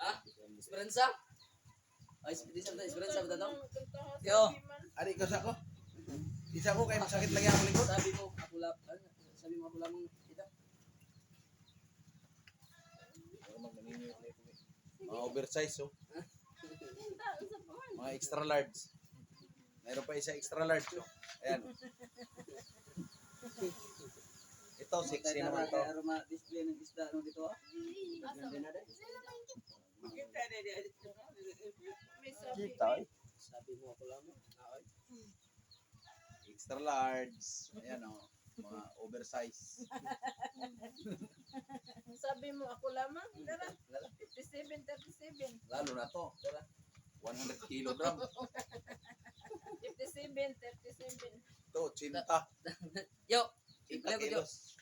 Ha? Esperanza? Ay, Esperanza ba ito? Yo, ari ko sa ko. Isa ko kay masakit lagi ang likod. Sabi mo, ako lamang ito. Mga oversize oh. Mga extra large. Mayroon pa isa extra large oh. Ayan. Ito, sexy naman to. Display ng isda no dito ah. Kita eh. Sabi mo ako lamang. Extra large. Ayan oh. Mga oversize. Sabi mo ako lamang. Tara. 57, 37. Lalo na to. 100 kilogram. 57, 37. Ito, chinta. Yo! Chinta Ilan ko kilos.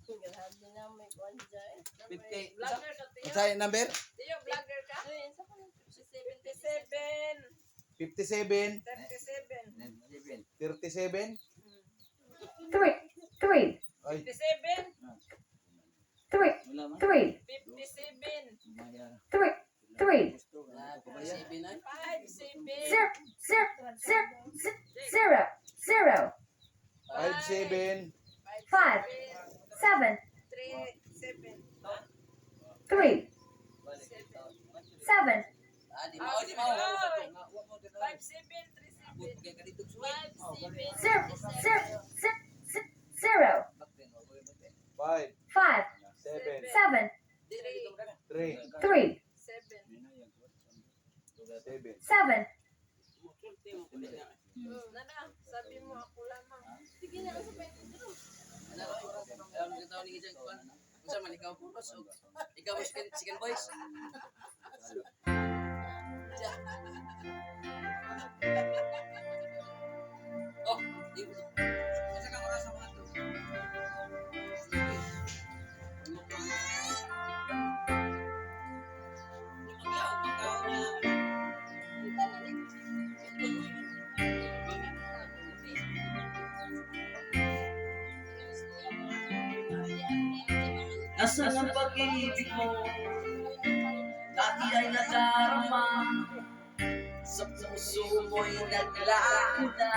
Grabe na may kwan dyan. 50. Vlogger ka, Tiyo. Ang sa'yo number? Tiyo, vlogger ka? 57, 57, 37. 37. Three, Ay, 57, Wala man. 57, 57, three, Sabi na. 57, zero, 57. 5, 7, 3, 7. three, 7, Di mo, di mo. 57, 37. Kaya ganito suway. 0, 5, 5, 7, 7, 3, 3, 7. 7, Nana, sabi mo ako lamang. Sige na, sa pwede dito. Alam mo tao ni Jan Kwan. Unsa man ikaw puros og ikaw second voice. Oh, unsa kang oras sa mga to? Nasaan ang pag-ibig mo? Dati ay nadarama, sa puso mo'y naglaho na.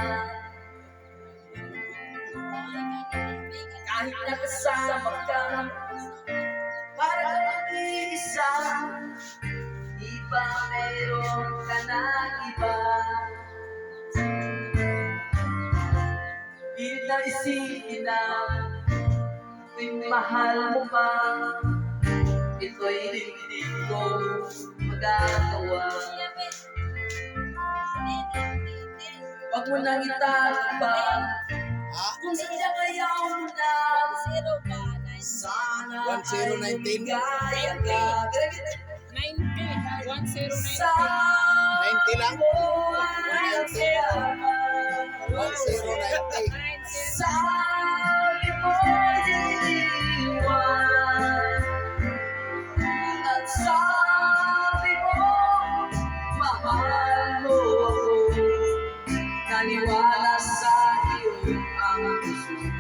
Kahit nakasama ka, para kang mag-iisa, di ba mayroon ka na iba? Pilit na isipin na mahal mo pa, ito'y hindi ko magagawa. Huwag mo nang itatakpan kung sadyang ayaw mo na. Sana ay 1019. ligaya ka. 90, 1090. Sa 90 lang? mo ay salamat. 1090. Sabi mo'y iniwan, at sabi mo, mahal mo ako. Naniwala sa iyo ang puso ko.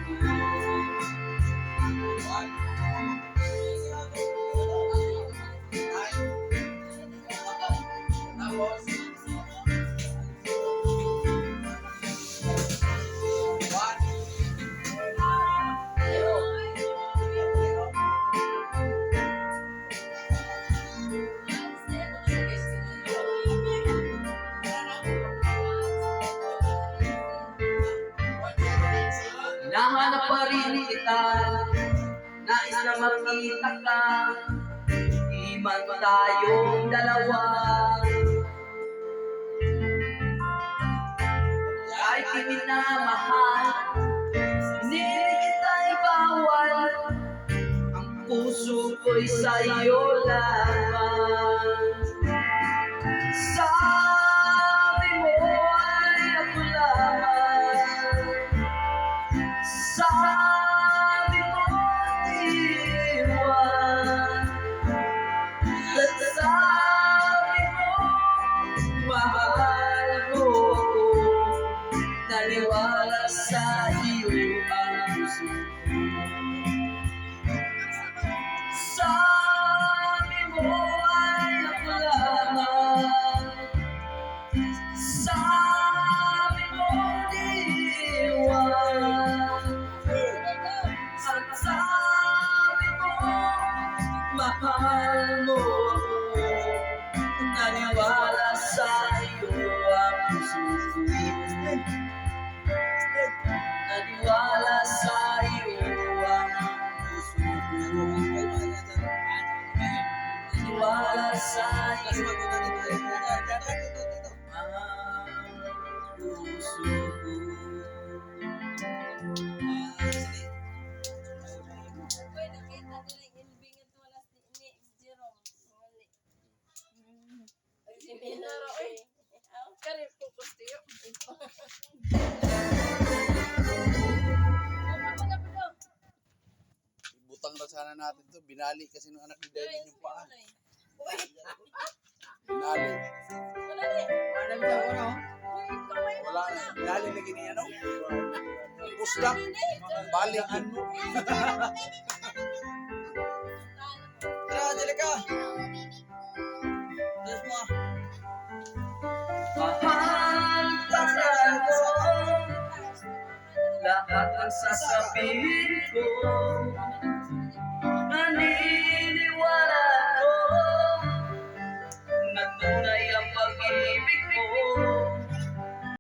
Hinahanap pa rin kita, nais na makita ka, di man tayong dalawa. Kahit di minamahal, hindi kita'y bawal, ang puso ko'y sa'yo lamang. Sabi mo ay ako lamang, sabi mo iwan, at sabi mo mahal mo ako. Naniwala sa iyo ang puso ko. Sabi mo mahal mo ako, naniwala sa iyo ang puso ko. Naniwala sa iyo ang puso ko. Naniwala sa iyo ang puso ko. Uy, nakita nila yung ilbing at wala ni Jerome. Ngali. Si Binaro, uy. Kari po ko siyo. Ibutang na sana natin to. Binali kasi nung anak ni Devin yung paa. Binali. Wala na. Binali lagi niya, no? Pusdak. Balikan mo. Tara, Angelica. Diyos mo. Mahal talaga lahat ang sasabihin ko.